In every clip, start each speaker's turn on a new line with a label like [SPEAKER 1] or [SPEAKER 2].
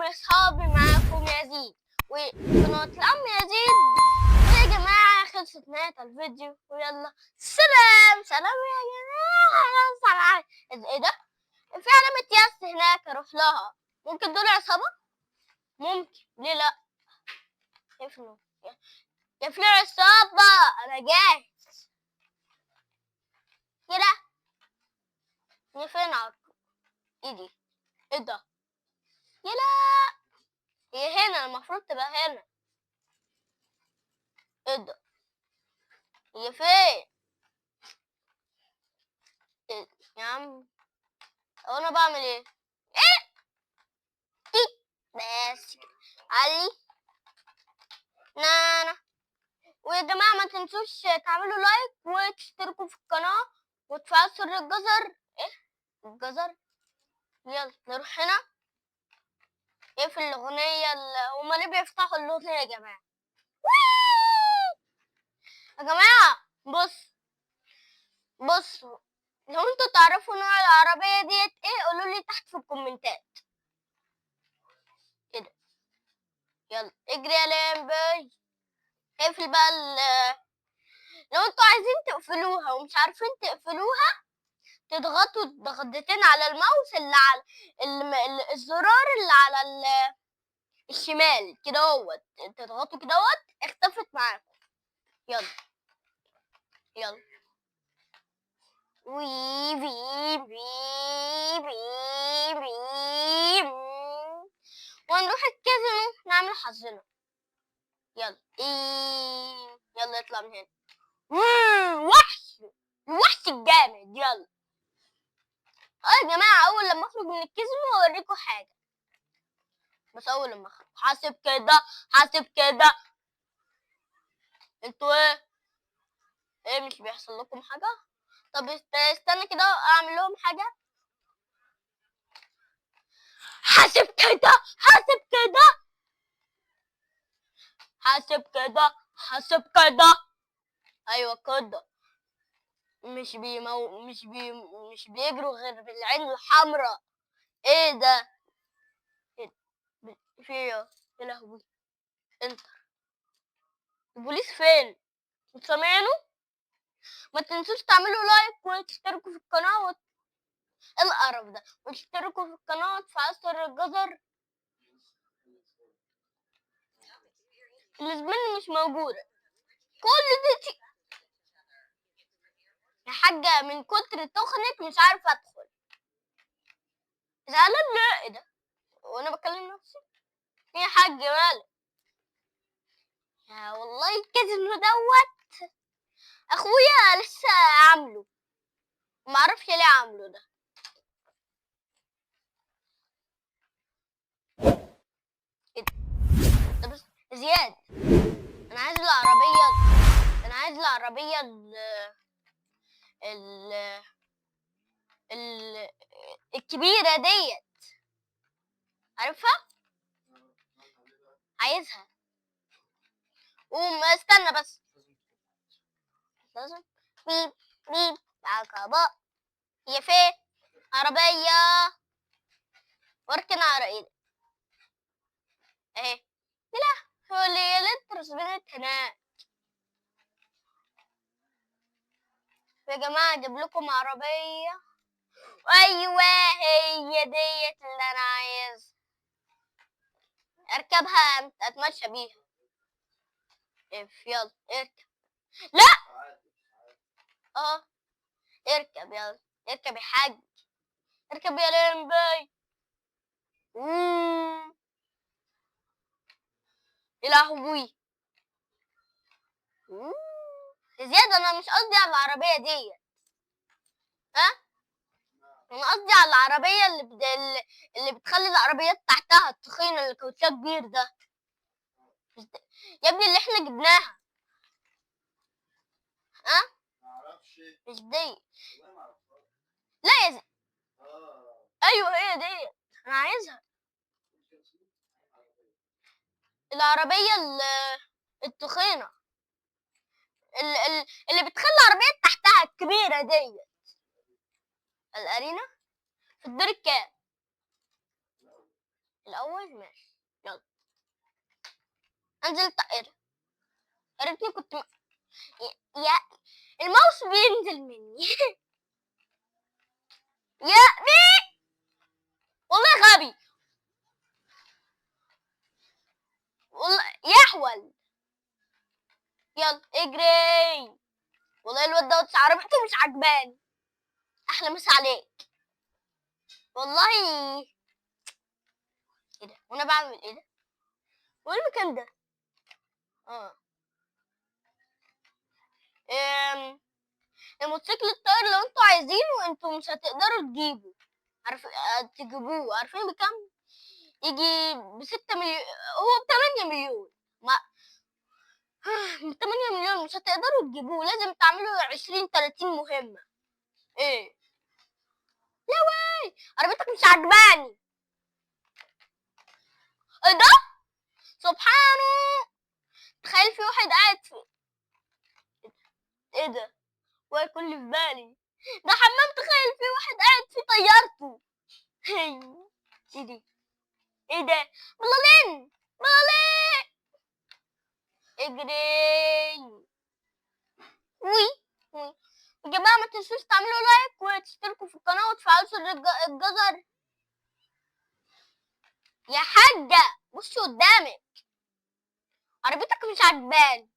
[SPEAKER 1] يا اصحابي، معاكم يزيد وقناة العم يزيد. يا جماعة خلصت نهاية الفيديو، ويلا سلام سلام يا جماعة. سلام. ايه ده؟ في علامة يس هناك، اروح لها. ممكن دول عصابة؟ ممكن، ليه لا؟ يفنوا يفنوا عصابة. انا جاهز كده. دي فين ايدي؟ ايه ده؟ يلا، هي هنا، المفروض تبقى هنا. ايه ده؟ هي فين؟ إيه؟ يا عم هو انا بعمل ايه؟ ايه تيك بس كده. علي نانا. ويا جماعة ما تنسوش تعملوا لايك وتشتركوا في القناة وتفعلوا زر الجزر. ايه الجزر؟ يلا نروح هنا. اقفل الأغنية هما ليه بيفتحوا الأغنية يا جماعة؟ يا جماعة بصوا، لو انتوا تعرفوا نوع العربية ديت ايه قولوا لي تحت في الكومنتات. كده يلا اجري يا لمبي. اقفل بقى لو انتوا عايزين تقفلوها ومش عارفين تقفلوها، تضغطوا ضغطتين على الماوس اللي على الزرار اللي على الشمال كده اهوت، تضغطوا كده اهوت اختفت معاكم. يلا يلا وي بي بي بي بي ونروح الكازينو نعمل حظنا. يلا يلا اطلع من هنا. وحش، الوحش الجامد. يلا يا جماعة أول لما أخرج من الكازينو هوريكم حاجة، بس أول لما أخرج. حاسب كده حاسب كده. انتوا ايه مش بيحصل لكم حاجة؟ طب استنى كده أعمل لهم حاجة. حاسب كده حاسب كده حاسب كده حاسب كده. أيوة كده. مش بيجروا غير بالعين الحمراء. ايه ده؟ إيه؟ في ايه يا لهوي؟ انتر. البوليس فين؟ انتوا سامعينه؟ ما تنسوش تعملوا لايك وتشتركوا في القناة ايه القرف ده؟ وتشتركوا في القناة وتفعلوا زر الجزر. الزبالة مش موجودة. كل دي يا حاجة من كتر تخنت مش عارفة ادخل. زعلان ليه؟ ايه ده؟ وانا بكلم نفسي؟ يا حاج مالك؟ يا والله الكازينو دوت اخويا لسه عامله، معرفش ليه عامله ده. ايه ده؟ بس زياد، انا عايز العربية، انا عايز العربية ال ال الكبيرة ديت، عارفها؟ عايزها. قوم استنى بس. لازم بيب بيب عقبة. هي فين؟ عربية واركن على ايدي اهي. لا هو اللي يلترس بنت هناك. يا جماعة اجيب لكم عربية. ايوه هي ديت اللي انا عايز اركبها، اتمشى بيها. يلا اركب. لا اه اركب يلا. اركب يا حاج، اركب يا لمبي. يا لهوي. زياد انا مش قصدي على العربية دي. ها انا قصدي على العربية اللي بتخلي العربيات تحتها التخينة اللي كاوتشها كبير ده. يا ابني اللي احنا جبناها. ها مش دي. لا يا ايوه هي دي انا عايزها. العربية التخينة اللي بتخلي العربيات تحتها الكبيرة دي. الأرينا في الدور الكام؟ الاول ماشي. يلا انزل طائرة. يا ريتني كنت يا الماوس بينزل مني. يا بي والله غبي والله يحول. يلا اجري. والله الواد دوت عربيته مش عجباني. احلى مسا عليك والله. ايه ده وانا بعمل ايه ده؟ وايه المكان ده؟ اه أم... الموتوسيكل الطاير لو انتوا عايزينه انتوا مش هتقدروا تجيبوا. تجيبوه عارفين بكام؟ يجي ب6 مليون. هو ب8 مليون. ما 8 مليون مش هتقدروا تجيبوه. لازم تعملوا 20-30 مهمة. ايه لا واي عربيتك مش عجباني. ايه ده؟ سبحانه. تخيل في واحد قاعد في ايه ده؟ ويكون اللي في بالي ده حمام. تخيل في واحد قاعد في طيارته. ايه دي؟ ايه ده؟ بلالين بلالين. اجري. وي وي. يا جماعة ما تنسوش تعملوا لايك وتشتركوا في القناة وتفعلوا زر الجزر. يا حاجة بصي قدامك. عربيتك مش عجباني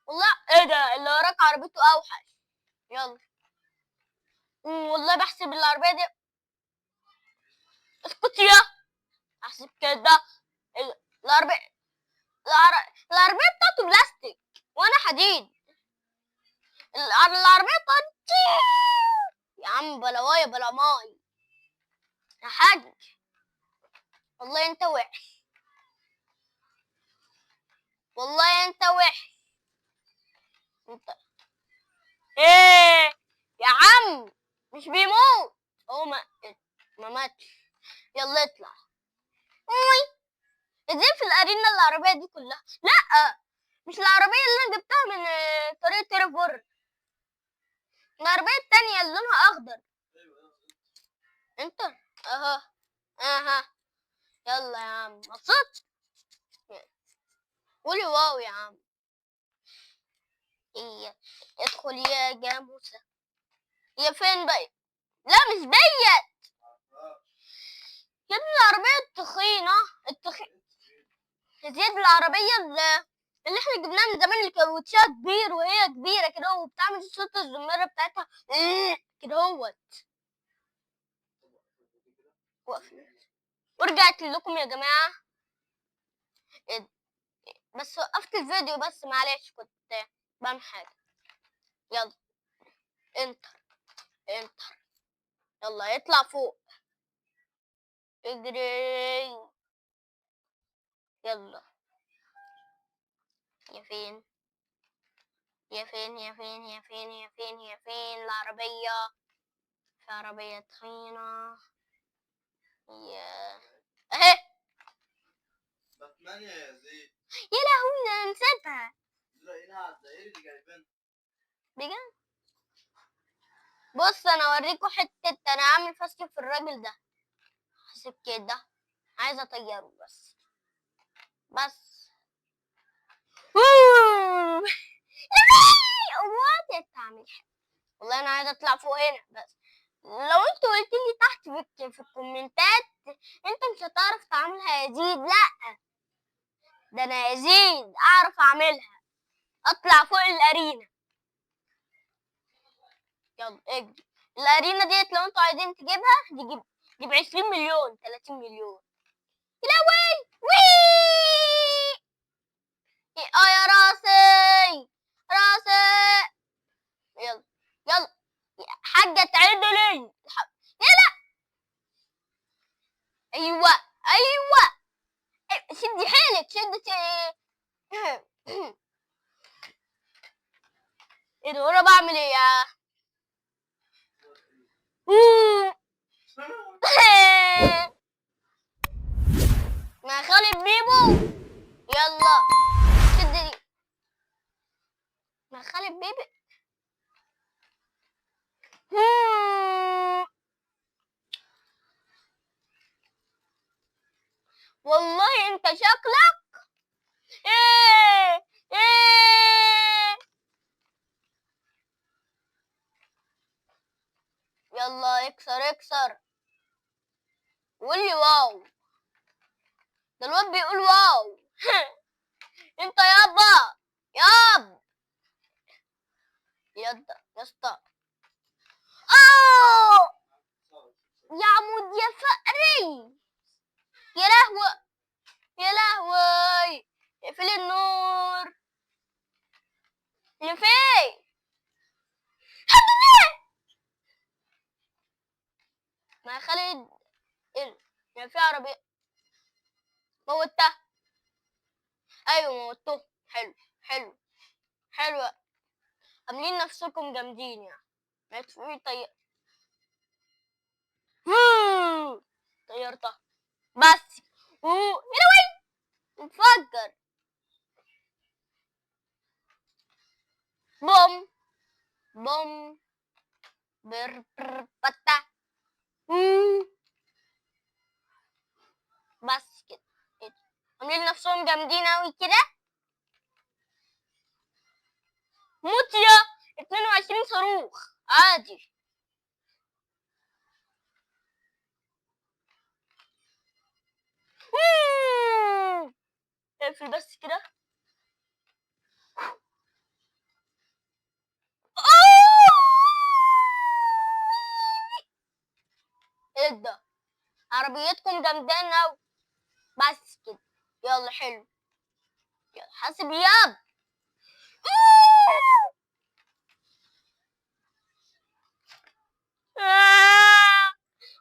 [SPEAKER 1] والله. ايه ده اللي وراك عربيته اوحش. يلا والله بحسب العربية دي. اسكت يا. احسب كده. العربية العربية بتاعته بلاستيك وانا حديد. العربية طنطي. يا عم بلا واي بلا ماي يا حاج. والله انت وحش. والله انت وحش. انت ايه يا عم؟ مش بيموت. هو ما ماتش. يلا اطلع. اوي. ازاي في الارينا العربية دي كلها؟ لا مش العربية اللي انا جبتها من طريق تيرفور. العربية التانية اللي لونها اخضر. انت اها اها. يلا يا عم مبسوط. قولي واو يا عم. إيه. ادخل يا جاموسة. يا فين بقى؟ لا مش بيت يا ابني. العربية التخينة زياد. العربية اللي احنا جبناها من زمان اللي كاوتشها كبير وهي كبيرة كده وبتعمل صوت الزمارة بتاعتها كده هوت. ورجعت لكم يا جماعة. بس وقفت الفيديو بس معلش كنت بعمل حاجة. يلا انتر انتر. يلا يطلع فوق. اجري. يلا. يا فين يا فين يا فين يا فين يا فين يا فين العربية؟ في عربية تخينة. يا اهي.
[SPEAKER 2] باتمان يا زيد.
[SPEAKER 1] يا لهوي انا نسيتها.
[SPEAKER 2] لاقينها على الدائري اللي جايبينها.
[SPEAKER 1] بجد. بص انا اوريكم حتة. انا عامل فاسكي في الراجل ده. حسب كده. عايزة اطيره بس وات تعمل حاجة. والله انا عايزة اطلع فوق هنا بس. لو انت قلت لي تحت في الكومنتات انت مش هتعرف تعملها يا زيد. لا ده انا يا زيد اعرف اعملها. اطلع فوق الارينا. يلا اجري. الارينا ديت لو انتوا عايزين تجيبها جيب 20 مليون 30 مليون. يا لهوي وي. اه يا راسي راسي. يلا يلا يا حاجة تعدلي. يلا. ايوه ايوه. شدي حيلك شدي. ايه ده وانا بعمل ايه يا ما خالد بيبو. يلا شد دي. ما خالد بيبي. والله انت شكلك ايه ايه. يلا اكسر اكسر. قول لي واو. ده الواد بيقول واو. انت يابا ياب يا اسطى. اه يا عمود يا فقري. يا لهوي يا لهوي. اقفل النور اللي فين. ما يا خالد ايه يعني في عربية موتها. ايوه موتوه. حلو حلو حلو. عاملين نفسكم جامدين يعني. ما في طيارة. طيارتها بس. يا لهوي انفجر. بوم بوم بر بر بتا. بس كده. إيه ده؟ عاملين نفسهم جامدين اوي كده. موت يا 22 صاروخ عادي. اقفل بس كده. ايه ده؟ عربيتكم جامدين اوي. بس كده. يلا حلو. يلا حاسب ياب.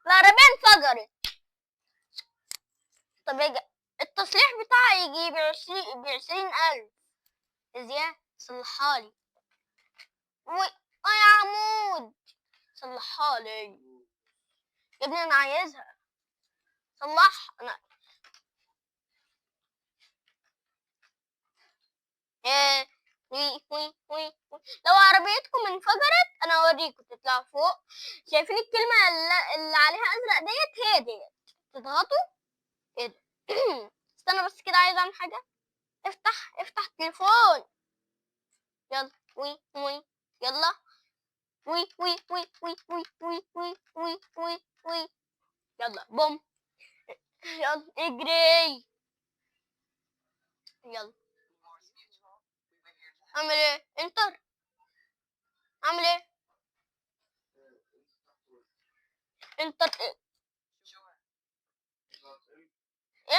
[SPEAKER 1] العربية انفجرت. طب التصليح بتاعي يجي ب20,000 زيادة. صلحالي. يا عمود صلحالي يا ابني انا عايزها. صلح انا. إيه. لو عربيتكم انفجرت انا اوريكم تطلعوا فوق. شايفين الكلمة اللي عليها ازرق ديت؟ هي ديت تضغطوا. ايه ده؟ استنى بس كده عايز اعمل حاجة. افتح التليفون. يلا يلا وي. يلا بوم. يلا اجري. يلا اعمل ايه انتر. اعمل ايه انتر إيه؟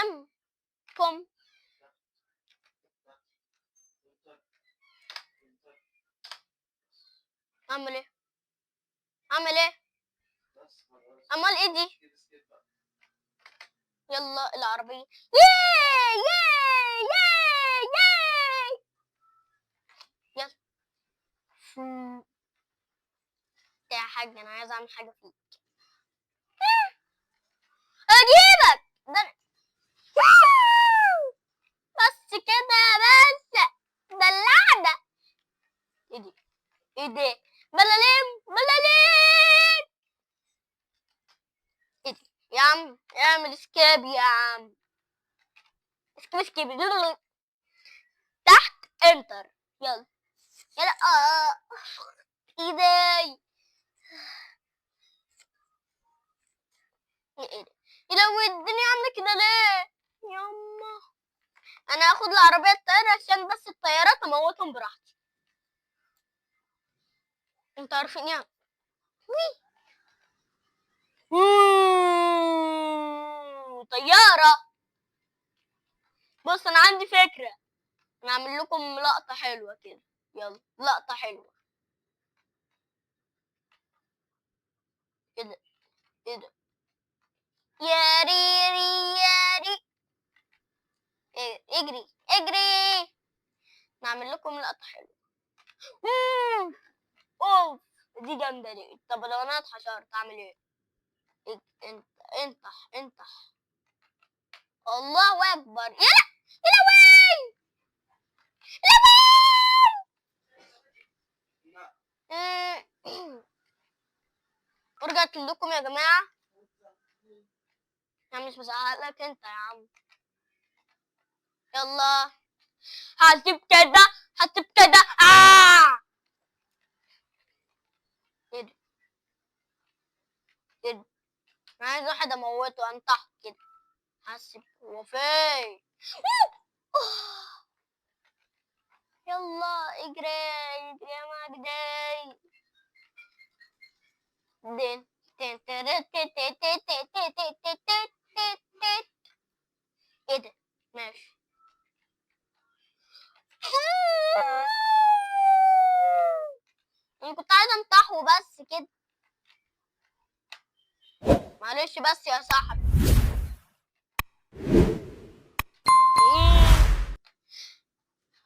[SPEAKER 1] ام بوم. اعمل ايه اعمل ايه امال ايه دي. يلا العربية. ياي ياي ياي ياي. يلا يا حاج انا عايز اعمل حاجة فيك. اجيبك ده. بس كده بس. دلعنا. ايه دي ايه دي. بلالين بلالين. ايه دي يا عم اعمل سكيب يا عم. سكيب تحت انتر. يلا يلا ايدي. ايه ده. يلو الدنيا عامله كده ليه ياما. انا هاخد العربيه الطياره عشان بس الطيارات اموتهم براحتي. انتوا عارفين يعني. طياره. بص انا عندي فكره. انا اعمل لكم لقطه حلوه كده. يلا لقطه حلوه. ايه ده ايه ده. يا ريري يا ري. إيه، اجري اجري. نعمل لكم لقطه حلوه. اوف دي جامده دي. طب لو انا اتحشرت اعمل ايه. انت انطح. الله اكبر. يا لهوي يا لهوي. ورجعت لكم يا جماعه. انا مش بزعلك انت يا عم. يلا حاسب كده، حاسب كده. ايه ده؟ ايه ده؟ انا عايز واحد اموته انطح كده. حاسب هو فين؟ يلا اجري اجري يا مجدي. دين تين ترت تيت تيت تيت تيت تيت تيت تيت تيت تيت. ايه ده؟ ماشي. انا كنت عايزه انطحه بس كده. معلش بس يا صاحبي.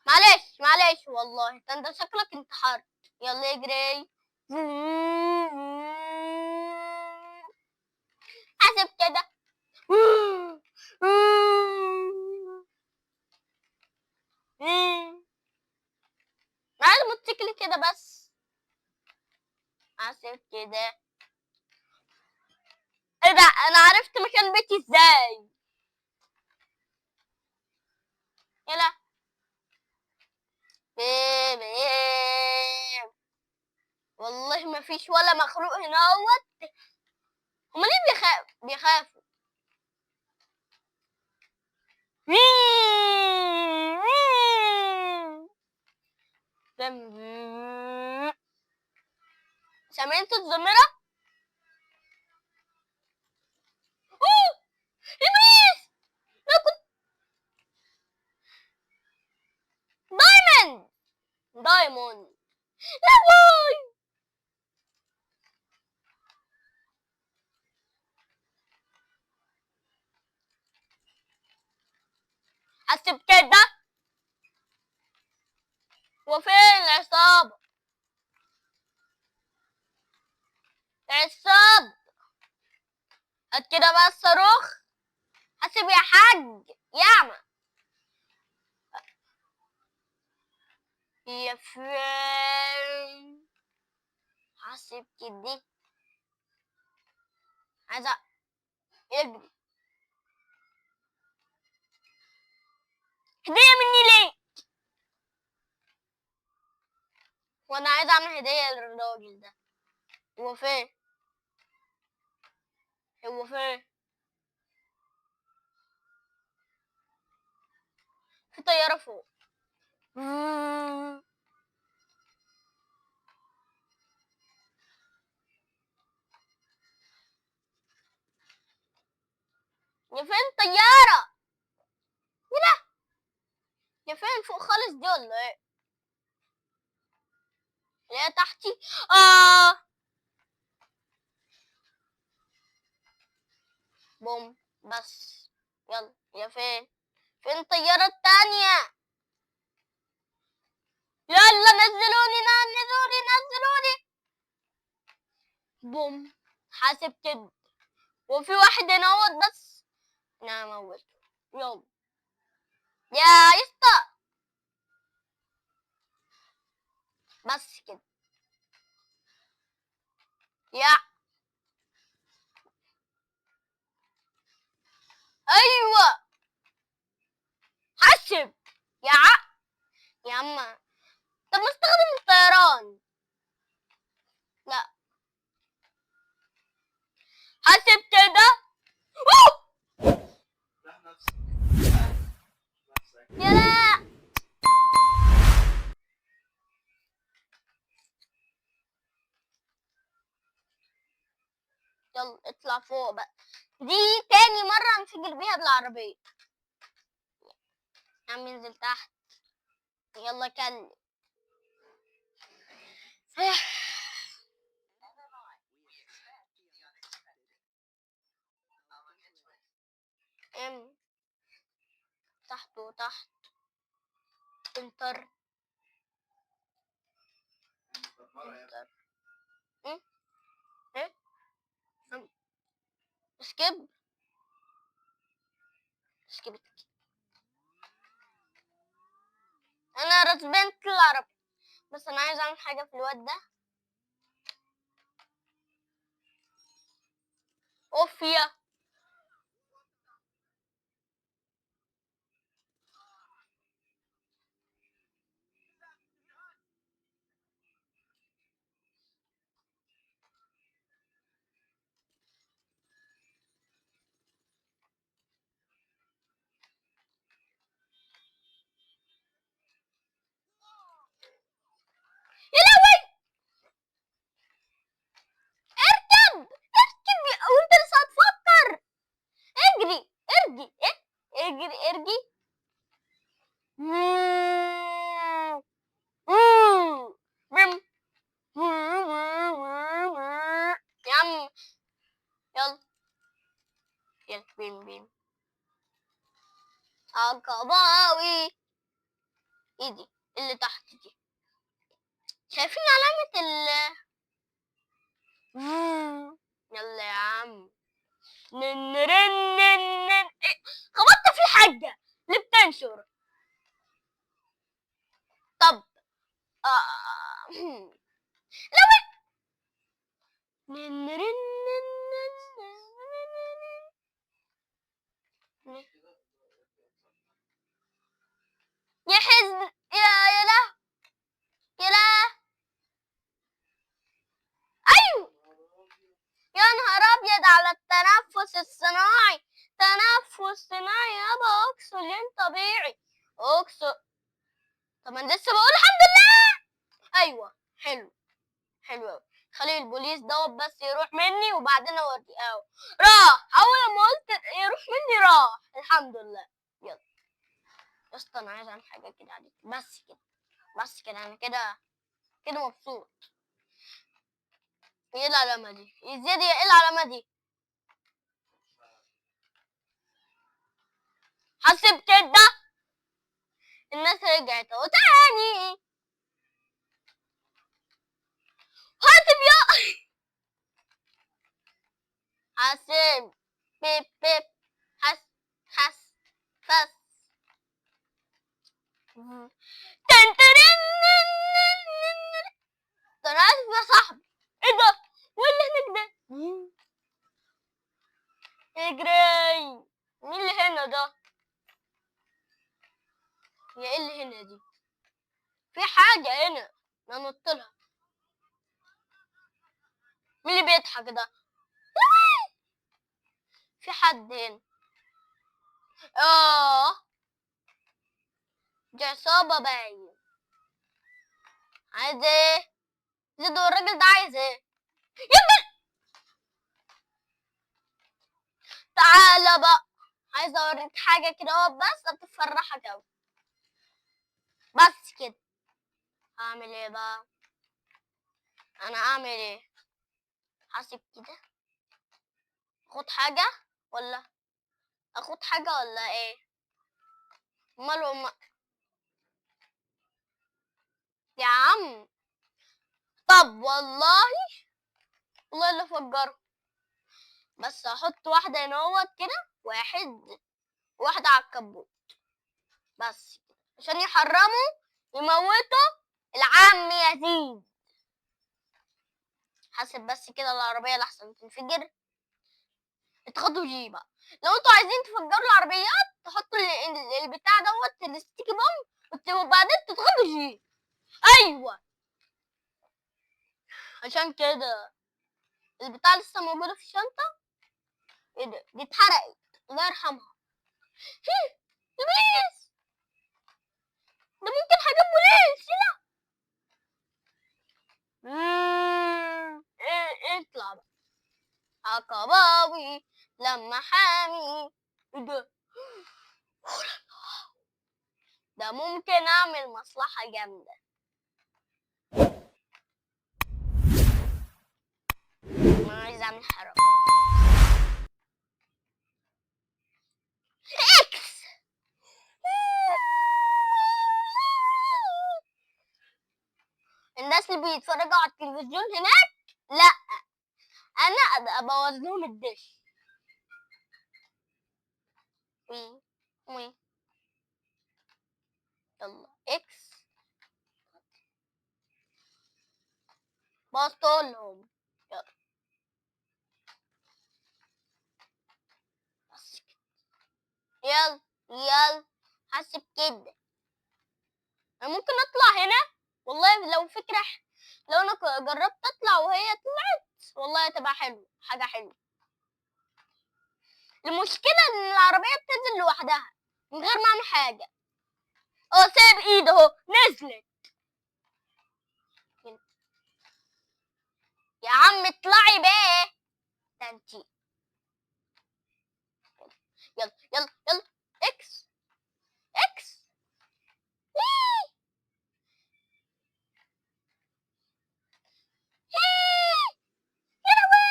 [SPEAKER 1] معلش معلش والله ده انت شكلك انتحرت. يلا اجري. حاسب كده. معايا موتوسيكل كده بس. حاسب كده. ايه ده؟ انا عرفت مكان بيتي ازاي. يلا بيب بيب. والله ما فيش ولا مخلوق هنا اهوت. هما ليه بيخافوا؟ سامعين صوت زمرة؟ اوه ابليس. انا كنت دايموند. دايموند. لا باي. حسب كده. وفين العصابة؟ العصابة. هات كده بقى الصاروخ. حاسب يا حاج. ياما يا فين. حاسب كده. عايزة اجري. هدية مني ليه؟ وانا عايزة اعمل هدية للراجل ده. هو فين؟ هو فين؟ في طيارة فوق. يا فين طيارة؟ لا. يا فين فوق خالص دي ولا ايه؟ اللي هي تحتي. اه بوم بس. يلا يا فين؟ فين الطيارة التانية؟ يلا نزلوني نزلوني نزلوني. بوم. حاسب كده. وفي واحد هنا اهوت بس. انا موته. يلا يا يسطا. بس كده. يا ايوه. حاسب يا يا عم. طب ما استخدم الطيران. لا. حاسب كده.
[SPEAKER 2] رح نفسك. نفسك.
[SPEAKER 1] يا لا. يلا اطلع فوق بقى. دي تاني مرة انفجر بيها بالعربية. يا عم انزل تحت. يلا كلم. ام. تحت وتحت. انتر. انتر. ام. ايه. سكيب. سكيب. انا رسبنت العربية. بس انا عايز اعمل حاجة في الواد ده. اوف يا. عقباوي. ايه دي اللي تحت دي؟ شايفين علامة يلا يا عم. إيه؟ خبطت في حاجة اللي بتنشر. طب لو يا حزن يا لا يا لا. ايوه يا نهار ابيض على التنفس الصناعي. تنفس صناعي يابا، اكسجين طبيعي. اكسجين. طب انا لسه بقول الحمد لله. ايوه حلو حلو أوي. خلي البوليس دوت بس يروح مني وبعدين اوريه اهو. راح اول ما قلت يروح مني راح الحمد لله. يلا يا اسطى انا عايز اعمل حاجه كده عليك. بس كده بس كده انا كده مبسوط. ايه العلامه دي يا زياد؟ ايه العلامه دي؟ حسب كده الناس رجعت اهو تاني. حاسب يا حاسب. بيب بيب. حس حس فس. تنترن. ده انا اسف يا صاحبي. ايه ده؟ واللي هناك ده؟ اجري. مين اللي هنا ده؟ هي ايه اللي هنا دي؟ في حاجة هنا ننط لها. مين اللي بيضحك ده؟ في حد هنا. دي عصابة باين. عايز ايه؟ زيد الراجل ده عايز ايه؟ يبا تعالى بقى. عايز اوريك حاجة كده اهو بس هتفرحك اوي. بس كده. هعمل ايه بقى؟ انا اعمل ايه؟ حاسب كده. اخد حاجة ولا اخد حاجة ولا ايه؟ امال يا عم. طب والله اللي فجره. بس هحط واحدة هنا اهوت كده. واحدة على الكبوت. بس كده عشان يحرموا يموتوا العم يزيد. حاسب بس كده العربية لحسن تنفجر. اتخضوا جي بقى. لو انتوا عايزين تفجروا العربيات تحطوا البتاع دوت الستيكي بوم وبعدين تتخضوا جي. ايوه عشان كده البتاع لسه موجودة في الشنطة. ايه ده؟ دي اتحرقت الله يرحمها. البوليس. ده ممكن حاجات بوليس. ايه اطلع بقى. عقباوي لما حامي. ايه ده؟ ده ممكن اعمل مصلحة جامدة. انا عايز اعمل حركة. اكس. الناس اللي بيتفرجوا على التلفزيون هناك لا انا ابوظ لهم الدش. وي وي. يلا اكس. بوظتهم. يلا بس كده. يلا يلا. حاسب كده. انا ممكن اطلع هنا. والله لو فكرة لو انا جربت اطلع وهي طلعت والله هتبقى حلو. حاجة حلوة. المشكلة ان العربية بتنزل لوحدها من غير ما اعمل حاجة. سايب ايده اهو نزلت. يا عم اطلعي بقى. ده انتي. يلا يلا يلا. اكس اكس. وي. يا لهوي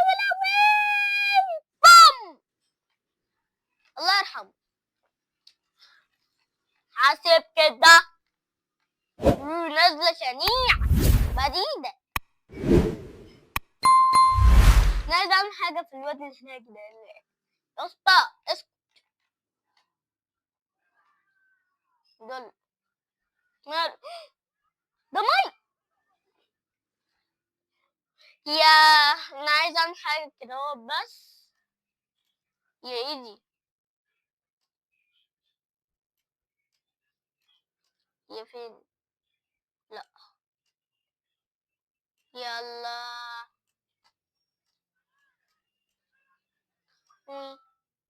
[SPEAKER 1] يا لهوي. بوم. الله يرحمه. حاسب كده. نازلة شنيعة بديدة. أنا عايز أعمل حاجة في الواد اللي هناك ده. يا اسطى اسكت. دول ماله؟ ده مي. يا أنا عايز أعمل حاجة كده هو بس. يا إيدي يا فين؟ لا يلا. وي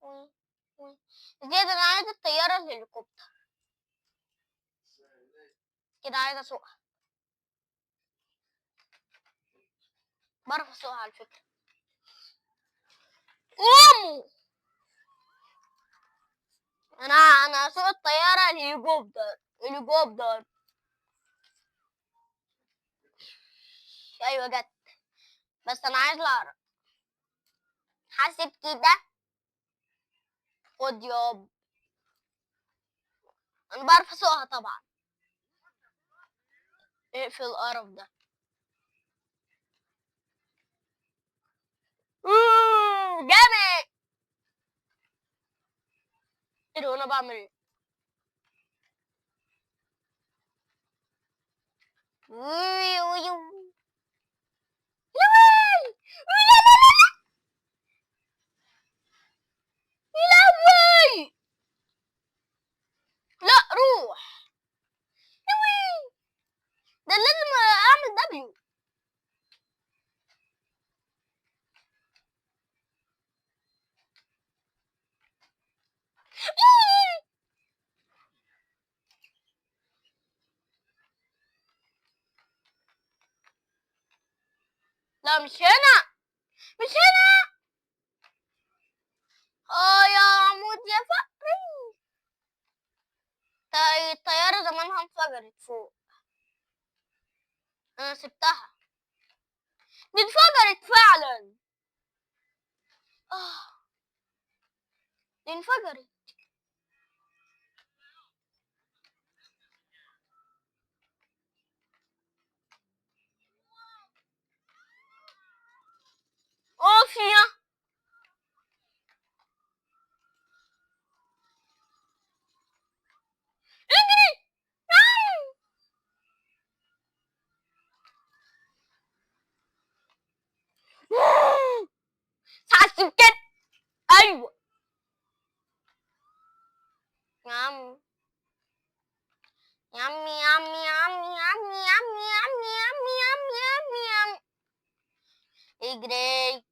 [SPEAKER 1] وي وي. زياد أنا عايزة الطيارة الهليكوبتر كده، عايزة أسوقها. بعرف أسوقها على فكرة. أومو. أنا أسوق الطيارة الهليكوبتر. أيوة جت. بس أنا عايز أعرف. حاسب كده. خد ياب. أنا بعرف أسوقها طبعا. اقفل القرف ده. جامد. ايه ده وانا بعمل ايه؟ وي وي وي. يا وي. لا لا لا لا. يا لهوي. لا روح. يا وي. ده لازم اعمل دبليو. لا مش هنا. مش هنا. اه يا عمود يا فقري. الطيارة زمانها انفجرت فوق. انا سبتها. دي انفجرت فعلا. اه دي انفجرت. اوفيا. اجري. حاسب كده. ايوه يا عم. يا عمي يا عمي يا عمي يا عمي يا عمي يا عمي يا عمي يا عمي يا عمي يا عمي. اجري.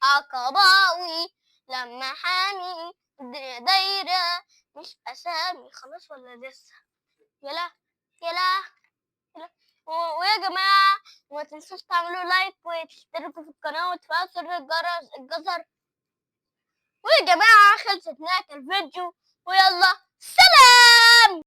[SPEAKER 1] عقباوي لما حامي الدنيا دايرة مش أسامي. خلاص ولا لسه؟ يلا يلا يلا. ويا جماعة ما تنسوش تعملوا لايك وتشتركوا في القناة وتفعلوا زر الجرس. ويا جماعة خلصت نهاية الفيديو ويلا سلام.